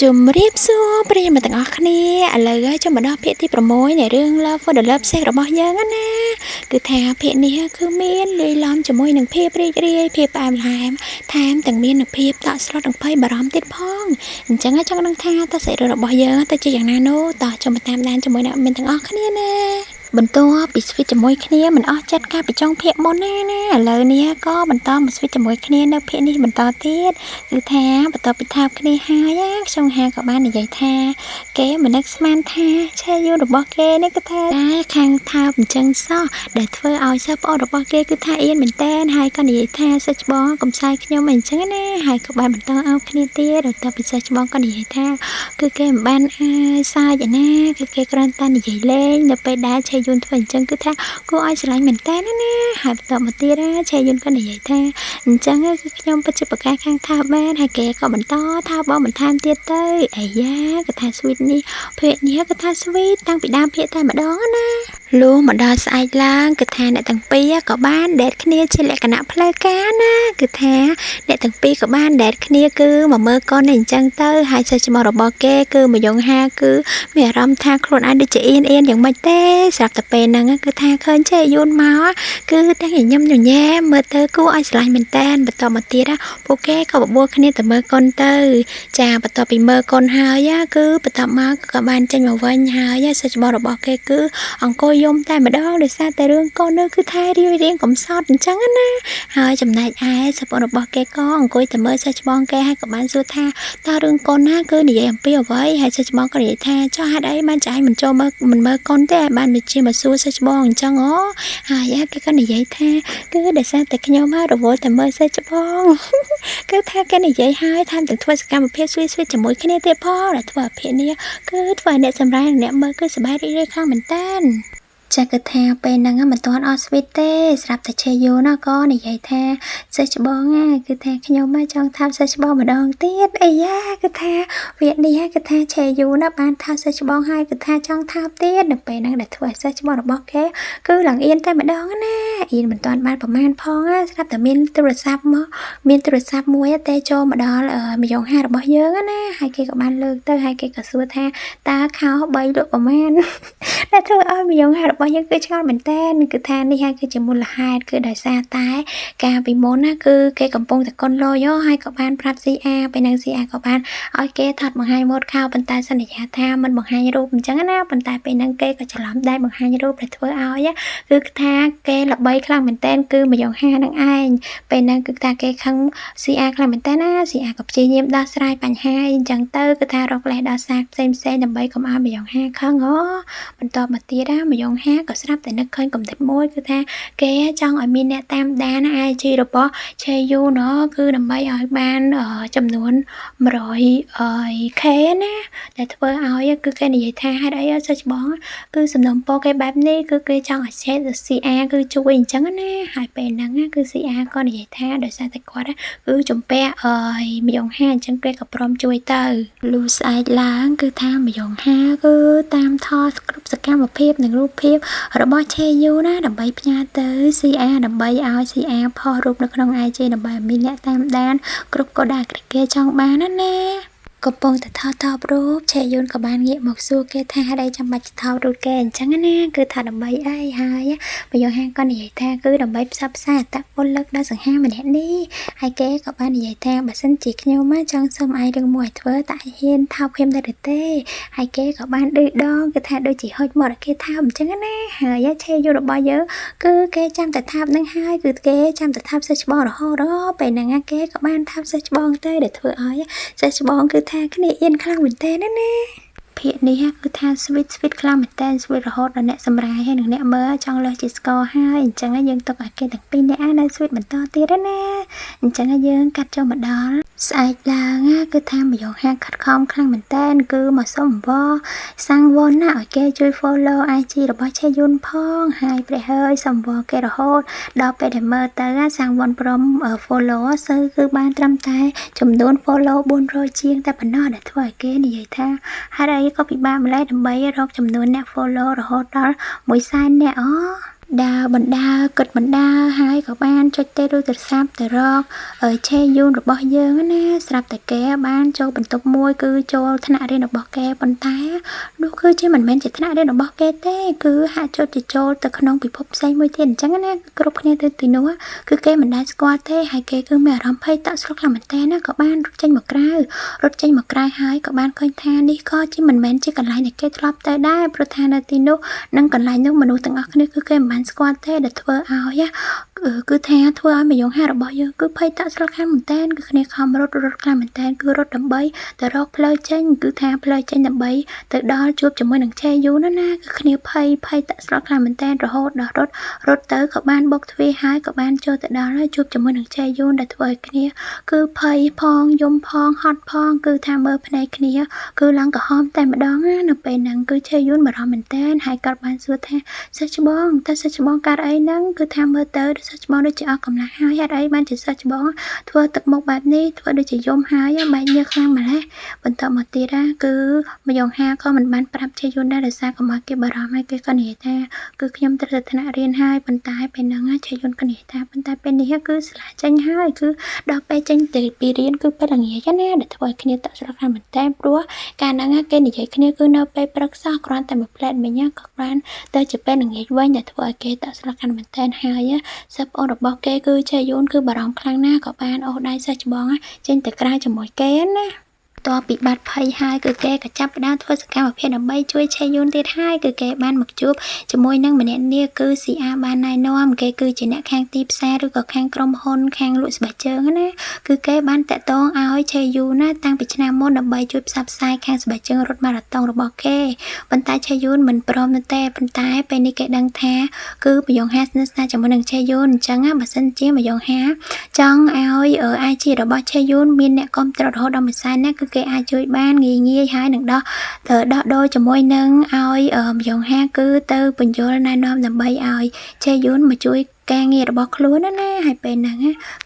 ជំរាបសួរប្រិយមិត្តទាំងអស់គ្នាឥឡូវចូលមកដល់ភាគទី6នៃរឿង Love for the Love Sake របស់យើងណាគឺថាភាគនេះគឺមានលាយឡំជាមួយនឹងភាពរីករាយភាពផ្អែមល្ហែមថែមទាំងមាននូវភាពតក់ស្លុតនិងភ័យបារម្ភទៀតផងអញ្ចឹងចង់ដឹងថាតើសាច់រឿងរបស់យើងទៅជាយ៉ាងណានោះតោះចូលមកតាមដានជាមួយអ្នកមានទាំងអស់គ្នាណាបន្ទាប់ពីស្វីតជាមួយគ្នាមិនអស់ចិត្តការពីចុងភាគមុនណាឥឡូវនេះក៏បន្តមកស្វីតជាមួយគ្នានៅភាគនេះបន្តទៀតគឺថាបន្ទាប់ពីថើបគ្នាហើយខ្ញុំហាក៏បាននិយាយថាគេមិននឹកស្មានថាឆេយូរបស់គេនេះគឺថាខាងថើបអញ្ចឹងសោះដែលធ្វើឲ្យសិស្សប្អូនរបស់គេគឺថាអៀនមែនតែនហើយក៏និយាយថាសិស្សច្បងកំសាយខ្ញុំអញ្ចឹងណាហើយក៏បានបន្តអោបគ្នាទៀតបន្ទាប់ពីសិស្សច្បងក៏និយាយថាគឺគេមិនបានសើចណាគឺគេគ្រាន់តែនិយាយលេងនៅពេលដែលឆេយូធ្វើអញ្ចឹងគឺថាគួរឲ្យស្រឡាញ់មែនតែនណាហើយបន្តមកទៀតឆេយូក៏និយាយថាអញ្ចឹងគឺខ្ញុំពិតជាប្រកាសខាងថើបបានហើយគេក៏បន្តថាបងបន្ថែមទៀតទៅអាយ៉ាគឺថា sweet នេះភាគនេះគឺថា sweet តាំងពីដើមភាគតែម្ដងណាលុះមកដល់ស្អែកឡើងគឺថាអ្នកទាំងពីរក៏បានដេតគ្នាជាលក្ខណៈផ្លូវការណាគឺថាអ្នកទាំងពីរក៏បានដេតគ្នាគឺមកមើលកូននេះអញ្ចឹងទៅហើយសិស្សច្បងរបស់គេគឺមកយងហាគឺមានអារម្មណ៍ថាខ្លួនឯងដូចជាអៀនយ៉ាងម៉េចទេស្រាប់តែពេលហ្នឹងគឺថាឃើញចេះយូនមកគឺតែញញឹមញញែមើលទៅគួរឲ្យស្រឡាញ់មែនតែនបន្តមកទៀតពួកគេក៏បបួលគ្នាទៅមើលកូនទៅចាបន្ទាប់ពីមើលកូនហើយគឺបន្តមកក៏បានចេញមកវិញហើយសិស្សច្បងរបស់គេគឺអង្គុយយំតែម្ដងដោយសារតែរឿងកូននោះគឺថារៀងកំសត់អញ្ចឹងណាហើយចំណែកឯសិស្សប្អូនរបស់គេក៏អង្គុយទៅមើលសិស្សច្បងគេហើយក៏បានសួរថាតើរឿងកូនណាគឺនិយាយអំពីអ្វីហើយសិស្សច្បងក៏និយាយថាចុះហេតុអីបានចាញ់មិនចូលមើលកូនទេបានមកជាមកសួរសិស្សច្បងអញ្ចឹងអូហើយគេក៏និយាយថាគឺដោយសារតែខ្ញុំរវល់តែមើលសិស្សច្បងគឺថាគេនិយាយហើយថែមទាំងធ្វើសកម្មភាពស្វីតជាមួយគ្នាទៀតផងដែលធ្វើឲ្យភាគនេះគឺធ្វើឲ្យអ្នកសម្រាយអ្នកមើលគឺសប្បាយរីករាយខ្លាំងមែនតើចាគឺថាពេលហ្នឹងមិនទាន់អត់ស្វីតទេស្រាប់តែឆេយូណាក៏និយាយថាសិស្សច្បងគឺថាខ្ញុំចង់ថាសិស្សច្បងម្ដងទៀតអីយ៉ាគឺថាវានេះគឺថាឆេយូណាបានថាសិស្សច្បងហើយគឺថាចង់ថាទៀតនៅពេលហ្នឹងដែលធ្វើឲ្យសិស្សច្បងរបស់គេគឺឡើងអៀនតែម្ដងណាអៀនមិនទាន់បានប្រមាណផងស្រាប់តែមានទូរស័ព្ទមកមានទូរស័ព្ទមួយតែចូលមកដល់ម្យងហារបស់យើងណាហើយគេក៏បានលើកទៅហើយគេក៏សួរថាតើខោ3លក់ប្រមាណតែធ្វើឲ្យម្យងហារបស់យើងគឺឆ្ងល់មែនតើគឺថានេះហើយគឺជាមូលហេតុគឺដោយសារតែការពីមុនណាគឺគេកំពុងតែកុនលយហើយក៏បានប្រាប់ CR ពេលហ្នឹង CR ក៏បានឲ្យគេថតបង្ហាញម៉ូដខោប៉ុន្តែសន្យាថាមិនបង្ហាញរូបអញ្ចឹងណាប៉ុន្តែពេលហ្នឹងគេក៏ច្រឡំដែរបង្ហាញរូបដែលធ្វើឲ្យគឺថាគេល្បីខ្លាំងមែនតើគឺម្យងហានឹងឯងពេលហ្នឹងគឺថាគេខឹង CR ខ្លាំងមែនតើណា CR ក៏ព្យាយាមដោះស្រាយបញ្ហាអញ្ចឹងទៅគឺថារកលេសដោះសារផ្សេងដើម្បីកុំឲ្យម្យងហាខឹងបន្តមកទៀតម្យងហាក៏ស្រាប់តែនឹកឃើញកំណត់មួយគឺថាគេចង់ឲ្យមានអ្នកតាមដាន IG របស់ឆេយូណគឺដើម្បីឲ្យបានចំនួន 100k ណាដែលធ្វើឲ្យគឺគេនិយាយថាហេតុអីសិស្សច្បងគឺសំណុំពរគេបែបនេះគឺគេចង់ឲ្យ CR គឺជួយអញ្ចឹងណាហើយពេលហ្នឹងគឺ CR ក៏និយាយថាដោយសារតែគាត់គឺជំពាក់ម្យងហាអញ្ចឹងគេក៏ព្រមជួយទៅលុះស្អែកឡើងគឺថាម្យងហាគឺតាមថតគ្រប់សកម្មភាពនិងរូបភាពរបស់ឆេយូណាដើម្បីផ្ញើទៅ CR ដើម្បីឲ្យ CR ផុសរូបនៅក្នុង IG ដើម្បីឲ្យមានអ្នកតាមដានគ្រប់កោដាគេចង់បានណាកំពុងតែថតរូបឆេយូនក៏បានងាកមកសួរគេថាហេតុអីចាំបាច់ថតរូបគេអញ្ចឹងណាគឺថាដើម្បីអីហើយប្រយោគហាងក៏និយាយថាគឺដើម្បីផ្សព្វផ្សាយអត្តពលិកដល់សង្ហាម្នាក់នេះហើយគេក៏បាននិយាយថាបើសិនជាខ្ញុំចង់សុំឲ្យរឿងមួយឲ្យធ្វើតែហ៊ានថោកខ្ញុំដែរទេហើយគេក៏បានឌឺដងគឺថាដូចជាហុចមកឲ្យគេថោកអញ្ចឹងណាហើយឆេយូនរបស់យើងគឺគេចាំតែថោកនឹងហើយគឺគេចាំតែថោកសិស្សច្បងរហូតពេលហ្នឹងគេក៏បានថោកសិស្សច្បងទៅដែលធ្វើឲ្យសិស្សច្បងគឺថាគ្នាអៀនខ្លាំងមែនតើណាភាគនេះគឺថា sweet ខ្លាំងមែនតើ sweet រហូតដល់អ្នកសម្រាយហើយនិងអ្នកមើលចង់លើសជាស្គរហើយអញ្ចឹងយើងទុកឲ្យគេទាំងពីរនាក់នៅ sweet បន្តទៀតណាអញ្ចឹងយើងកាត់ចូលមកដល់ស្អែកឡើងគឺថាម្យងហាខិតខំខ្លាំងមែនតើគឺមកសុំអង្វរសាំងវ៉ុនណាឲ្យគេជួយ follow IG របស់ឆេយុនផងហើយព្រះហើយសុំអង្វរគេរហូតដល់ពេលដែលមើលទៅសាំងវ៉ុនព្រម follow គឺបានត្រឹមតែចំនួន follow 400ជាងតែប៉ុណ្ណោះដែលធ្វើឲ្យគេនិយាយថាហេតុអីក៏ពិបាកម្ល៉េះដើម្បីរកចំនួនអ្នក follow រហូតដល់100,000អ្នក đào bẩn đào cực bẩn đào hai các bạn cho tê đôi từ sáp từ rọc ở che yun rồi bỏ dương á sạp tại ké bạn cho bẩn tục môi cứ cho thân ạ đây nó bỏ ké bẩn tay lúc cứ chứ mình men chỉ thân ạ đây nó bỏ ké té cứ hạ cho chỉ cho từ khăn ông bị phốp say môi tiền chẳng á cứ rục này từ tí nữa cứ ké mình đã qua té hai ké cứ mẹ rắm phay tạo sốc làm mình té nó các bạn rút chanh một crai hai các bạn coi tha đi coi chứ mình men chỉ cần lại để ké drop tay đai pro tha là tí nữa nâng còn lại nước mình nuôi từng óc này cứ ké mình qua té để thưa ao nhá cứ theo thưa ai mà dùng hai rồi bỏ vô cứ phay tạo sốc làm mình té cứ này không rút làm mình té cứ rút đầm bay từ đó plei chanh cứ theo plei chanh đầm bay từ đó chụp cho mỗi nằng che vô nó na cứ này phay tạo sốc làm mình té rồi hốt đó rút tới các bạn bốc thuê hai các bạn cho từ đó nó chụp cho mỗi nằng che vô để thưa cái này cứ phay phong yum phong hot phong cứ theo mơ này cái này cứ lăng cả hôm tại mà đó nó về nằng cứ che vô mà đó mình té hai các bạn xưa theo search bong ta search bong cái ấy nắng cứ theo mơ tới search bong đó chỉ ở cầm lại hai hết ấy bạn chỉ search bong thua tập một bài ní thua được chỉ yum hai bài như khang mà lấy bên tao một tí ra cứ mà dùng ha có mình bán prap che vô đây là sao còn mà cái bà đó mấy cái con này ta cứ nhom tới thằng riêng hai bên tai bên nắng che vô con này ta bên tai bên này cứ là tranh hai cứ đọc bài tranh từ bị riêng cứ phải là nghĩa chứ nè để thôi khi tạo ra làm mình tem rúa cả nắng cái này vậy khi cứ nấu bài brak sao còn tại một plate mình nhá các bạn tới chụp bên là nghĩa với để thôi cái tạo ra làm mình tem hai á sắp ô được bao cái cứ che vô cứ bà đó khang na các bạn ô đây sao cho bong á trên từ cái cho mỗi cái nèตัวปีบัดไพ่ให้คือแกกระจับด้านทั่วสกาวประเภทใบช่วยใช้ยุนเตดให้คือแกบ้านหมักจุบจะมวยนั่งเหมือนเนี่ยคือสีอาบ้านนายน้อมแกคือจะเนี่ยแข้งตีบแซ่หรือก็แข้งกรมหนแข้งลุสบะเจิงนะคือแกบ้านแต่ต้องเอาให้ใช้ยูนะตั้งปิชนามดใบจุบซับไซแข้งสบะเจิงรถมาระตองระบอกแกบรรทายใช้ยุนเหมือนปลอมนั่นแต่บรรทายไปในแกดังแท้คือประโยคแฮสน์น่าจะมาหนึ่งใช้ยุนจังอ่ะบัดเส้นเจี๊ยบประโยคแฮจังเอาไอจีระบอกใช้ยุนมีเนี่ยกรมตรวจโหดดำไซเนี่ยคือแกไอช่วยบ้านงี้hai đằng đó từ đó đôi cho môi nâng oi dòng ha cứ từ bình vô nay nom làm bay oi che vốn mà chui ca nghe được bọc luôn đó nè hai bên nè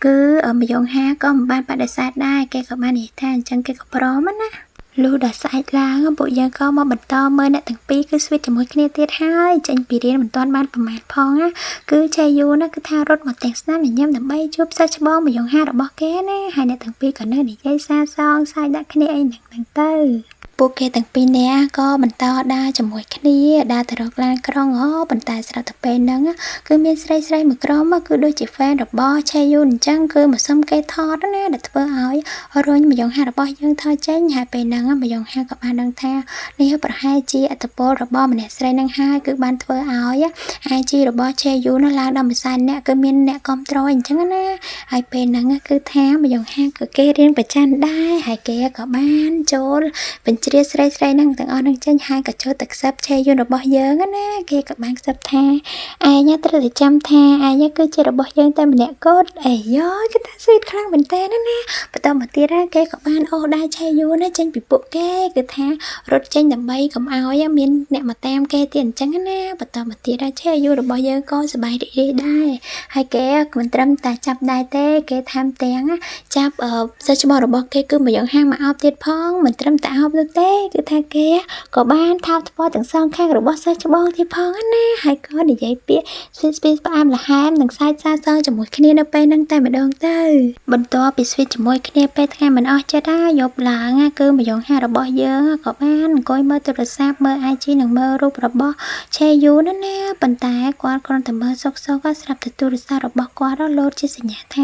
cứ ở dòng ha có một ban bạn để sai đai cái các bạn này than chân cái có pro mất nè lưu đã sai là bộ dân có mà bật to mơ nè từng pi cứ switch cho mỗi cái này tiết hai tranh pi đến mình toàn ban phần màn phong á cứ che vô nó cứ thao rốt một tẹt snap để nhâm làm bay chụp sa bom mà dòng ha được bọc ké nè hai nè từng pi còn nơi để dây xa son sai đã cái này anh nặng tư bộ kê từng pi nè có mình to đa cho mỗi cái này đa từ đầu lan con ngó mình tài sao tập bên nắng á cứ miên say một con mà cứ đôi chỉ fan được bo che vô chăng cứ một xăm cây thọ đó nè để vơ ỏi rồi nhưng mà dòng ha được bo dân thọ chén hai bên nắng á mà dòng ha các bạn đang theo nếu bật hai chi ở tập bo được bo mình nè say năng hai cứ ban vơ ỏi á hai chi được bo che vô nó lan đầm xanh nè cứ miên nè con trôi chăng á hai bên nắng á cứ theo mà dòng ha cứ kê riêng bật chan đai hai kê các bạn trốn bên chia say năng từng ở năng chân hai cả chỗ tật sắp che vô được bao giờ nè kia các bạn sắp tha ai nhá tới thì chăm tha ai nhá cứ chơi được bao giờ tay mình nè cốt ấy gió cái ta suy khang mình ta đó nè và tao mà tia ra cái các bạn ô đai che vô nó chân bị bộ cái cứ tha rốt chân đầm bay cầm áo á miên nè mà tam cái tiền trắng nè và tao mà tia ra che vô được bao giờ có sẽ bay đi đai hai cái mình trâm ta chắp đai té cái tham tiếng á chắp ở sao cho bao được bao cái cứ mà dẫn hang mà áo tiết phong mình trâm ta áo được té cứ tha kia có ban thao thpo từng sang khang rồi bao sao cho bao thì phong á nè hai có để dạy biết switch ba am là hai em đằng sai xa xa cho mỗi khi nó bay nâng tay mà đơn tới bên to bị switch cho mỗi khi bay thay mình ở cho đó dọc là nghe cứ mà dọn hai rồi bao giờ có ban coi mơ từ xa mơ ai chi nằng mơ rúp rồi bao che vô đó nè bên tay qua con từ mơ sốc sốc có sập từ từ xa rồi bao qua đó lột chia sẻ nhà tha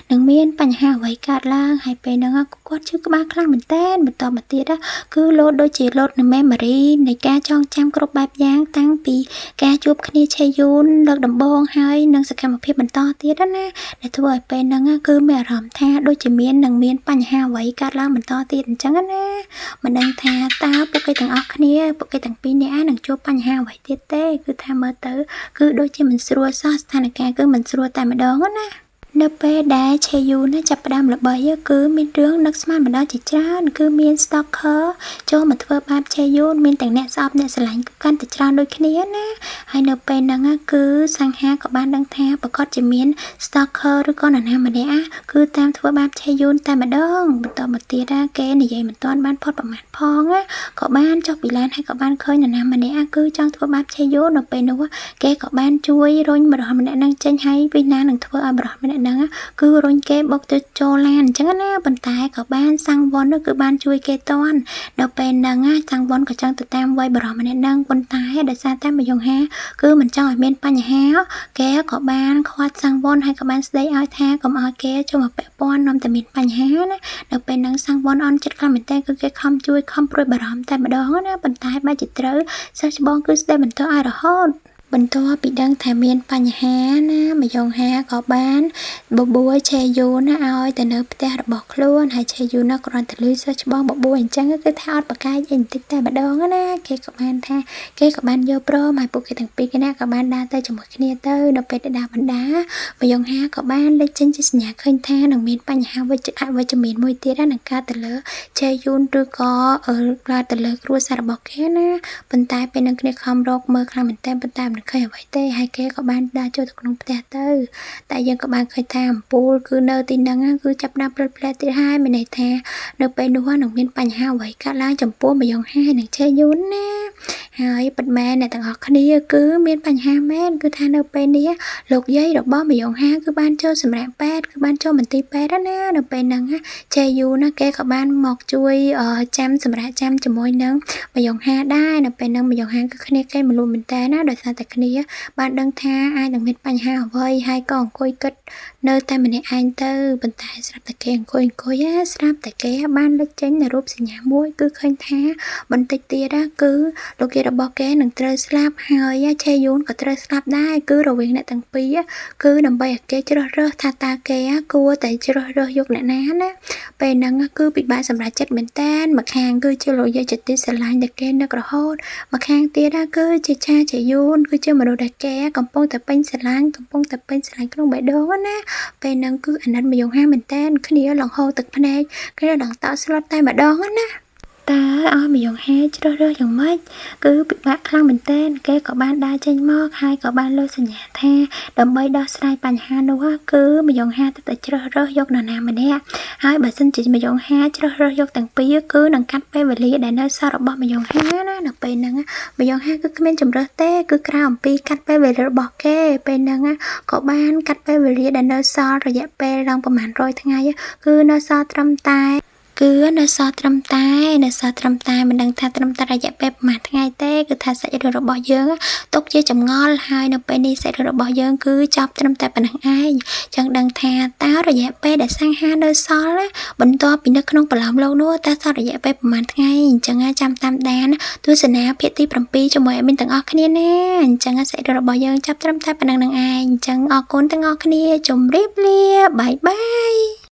nằng miên bánh hà vậy cả lang hai bên nằng có chứ các bác lang mình tên bên to mà tiệt đó cứ lột đôi chỉ lột nằng mẹ Marie này ca trong trăm cột bạc giang tăng pi ca chụp khné che yun lột đầm bông hai nằng sẽ cầm một phía bên to tiệt đó nè để thôi bên nằng cứ mẹ ròm tha đôi chỉ miên nằng miên bánh hà vậy cả lang mình to tiệt chẳng nè mình đang tha tao bộ cây thằng óc khné bộ cây thằng pi nè nằng chụp bánh hà vậy tiệt té cứ tha mơ tử cứ đôi chỉ mình sửa sauce tha nè ca cứ mình sửa tại mà đó nè នៅពេលដែលឆេយូណាចាប់ផ្ដើមល្បីគឺមានរឿងនឹកស្មានបណ្ដោះជាច្រើនគឺមាន stalker ចូលមកធ្វើបាបឆេយូមានទាំងអ្នកស្អប់អ្នកស្រឡាញ់កាន់តែច្រើនដូចគ្នាណាហើយនៅពេលហ្នឹងគឺសង្ហាក៏បានដឹងថាប្រកាសជាមាន stalker ឬក៏នរណាម្នាក់គឺតាមធ្វើបាបឆេយូតែម្ដងបន្តមកទៀតគេនិយាយមិនទាន់បានផុតប្រមាថផងក៏បានចុះពីឡានហើយក៏បានឃើញនរណាម្នាក់គឺចង់ធ្វើបាបឆេយូនៅពេលនោះគេក៏បានជួយរុញបរិះម្នាក់ហ្នឹងចេញហើយវិណានឹងធ្វើឲ្យបរិះម្នាក់ហ្នឹងគឺរុញគេបុកទៅចូលឡានអញ្ចឹងណាប៉ុន្តែក៏បានសាំងវ៉ុនគឺបានជួយគេតាន់នៅពេលហ្នឹងសាំងវ៉ុនក៏ចង់ទៅតាមវាយបរិះម្នាក់ហ្នឹងប៉ុន្តែដោយសារតែមកយងហាគឺមិនចង់ឲ្យមានបញ្ហាគេក៏បានខ្វាត់សាំងវ៉ុនហើយក៏បានស្ដីឲ្យថាកុំឲ្យគេចូលមកពាក់ព័ន្ធនាំតែមានបញ្ហាណានៅពេលហ្នឹងសាំងវ៉ុនអន់ចិត្តខ្លាំងមែនទែនគឺគេខំជួយខំព្រួយបារម្ភតែម្ដងណាប៉ុន្តែបែរជាត្រូវសិស្សច្បងគឺស្ដីបន្តឲ្យរហូតបន្ទាប់ពីដឹងថាមានបញ្ហាណាមកយងហាក៏បានបបួលឆេយូណាឲ្យទៅនៅផ្ទះរបស់ខ្លួនហើយឆេយូណាគ្រាន់តែលឺសិស្សច្បងបបួលអញ្ចឹងគឺថាអត់ប្រកែកអីបន្តិចតែម្ដងណាគេក៏បានថាគេក៏បានយកព្រមហើយពួកគេទាំងពីរគ្នាក៏បានដើរទៅជាមួយគ្នាទៅនៅពេលដែលដើរបណ្ដាមកយងហាក៏បានលេចចេញជាសញ្ញាឃើញថានឹងមានបញ្ហាវិជ្ជវិជ្ជមានមួយទៀតនឹងកើតទៅលើឆេយូនឬក៏កើតទៅលើគ្រួសាររបស់គេណាប៉ុន្តែពេលនឹងគ្នាខំរកមើលខ្លាំងមែនទែនប៉ុន្តែមិនឃើញអ្វីទេហើយគេក៏បានដើរចូលទៅក្នុងផ្ទះទៅតែយើងក៏បានឃើញថាអំពូលគឺនៅទីហ្នឹងគឺចាប់ដើមផ្លែទៀតហើយមានន័យថានៅពេលនោះនឹងមានបញ្ហាអ្វីកើតឡើងចំពោះមយងហានិងឆេយូនណាហើយពិតមែនអ្នកទាំងអស់គ្នាគឺមានបញ្ហាមែនគឺថានៅពេលនេះលោកយាយរបស់មយងហាគឺបានចូលសម្រាប់ពេទ្យគឺបានចូលមន្ទីរពេទ្យណានៅពេលហ្នឹងឆេយូណាគេក៏បានមកជួយចាំសម្រាប់ចាំជាមួយនឹងមយងហាដែរនៅពេលហ្នឹងមយងហាគឺគ្នាគេមលូមែនតើណាដោយសារតែគ្នាបានដឹងថាអាចនឹងមានបញ្ហាអ្វីហើយក៏អង្គុយគិតនៅតែម្នាក់ឯងទៅប៉ុន្តែស្រាប់តែគេអង្គុយស្រាប់តែគេបានលេចចេញនៅរូបសញ្ញាមួយគឺឃើញថាបន្តិចទៀតគឺលោកយាយរបស់គេនឹងត្រូវស្លាប់ហើយឆេយូនក៏ត្រូវស្លាប់ដែរគឺរវាងអ្នកទាំងពីរគឺដើម្បីឲ្យគេជ្រើសរើសថាតើគេគួរតែជ្រើសរើសយកអ្នកណាណាពេលហ្នឹងគឺពិបាកសម្រាប់ចិត្តមែនតើម្ខាងគឺជាលោកយាយចិត្តទីស្រឡាញ់តែគេនឹករហូតម្ខាងទៀតគឺជាឆាឆេយូនគឺជាមនុស្សដែលគេកំពុងតែពេញស្រឡាញ់ក្នុងបេះដូងណាពេលហ្នឹងគឺអាណិតមកយងហាមែនតើគ្នាឡងហូរទឹកភ្នែកគ្នាឡងតក់ស្លុតតែម្ដងណាតើឲ្យមយងហាជ្រើសរើសយ៉ាងម៉េចគឺពិបាកខ្លាំងមែនទែនគេក៏បានដើរចេញមកហើយក៏បានលើសញ្ញាថាដើម្បីដោះស្រាយបញ្ហានោះគឺមយងហាទៅតែជ្រើសរើសយកនរណាម្នាក់ហើយបើសិនជាមយងហាជ្រើសរើសយកទាំងពីរគឺនឹងកាត់ពេលវេលាដែលនៅសល់របស់មយងហាណានៅពេលហ្នឹងមយងហាគឺគ្មានជំរើសទេគឺក្រៅអំពីកាត់ពេលវេលារបស់គេពេលហ្នឹងក៏បានកាត់ពេលវេលាដែលនៅសល់រយៈពេលឡើងប្រហែល100ថ្ងៃគឺនៅសល់ត្រឹមតែនៅសល់ត្រឹមតែមិនដឹងថាត្រឹមតែរយៈពេលប្រហែលថ្ងៃទេគឺថាសាច់រឿងរបស់យើងទុកជាចម្ងល់ហើយនៅពេលនេះសាច់រឿងរបស់យើងគឺចប់ត្រឹមតែប៉ុណ្្នឹងឯងចឹងដឹងថាតើរយៈពេលដែលសង្ហានៅសល់បន្ទាប់ពីនៅក្នុងប្រឡោមលោកនោះតើសល់រយៈពេលប្រហែលថ្ងៃអញ្ចឹងចាំតាមដានទស្សនាភាគទី7ជាមួយអេមីនទាំងអស់គ្នាណាអញ្ចឹងសាច់រឿងរបស់យើងចាប់ត្រឹមតែប៉ុណ្្នឹងឯងអញ្ចឹងអរគុណទាំងអស់គ្នាជម្រាបលាបាយបាយ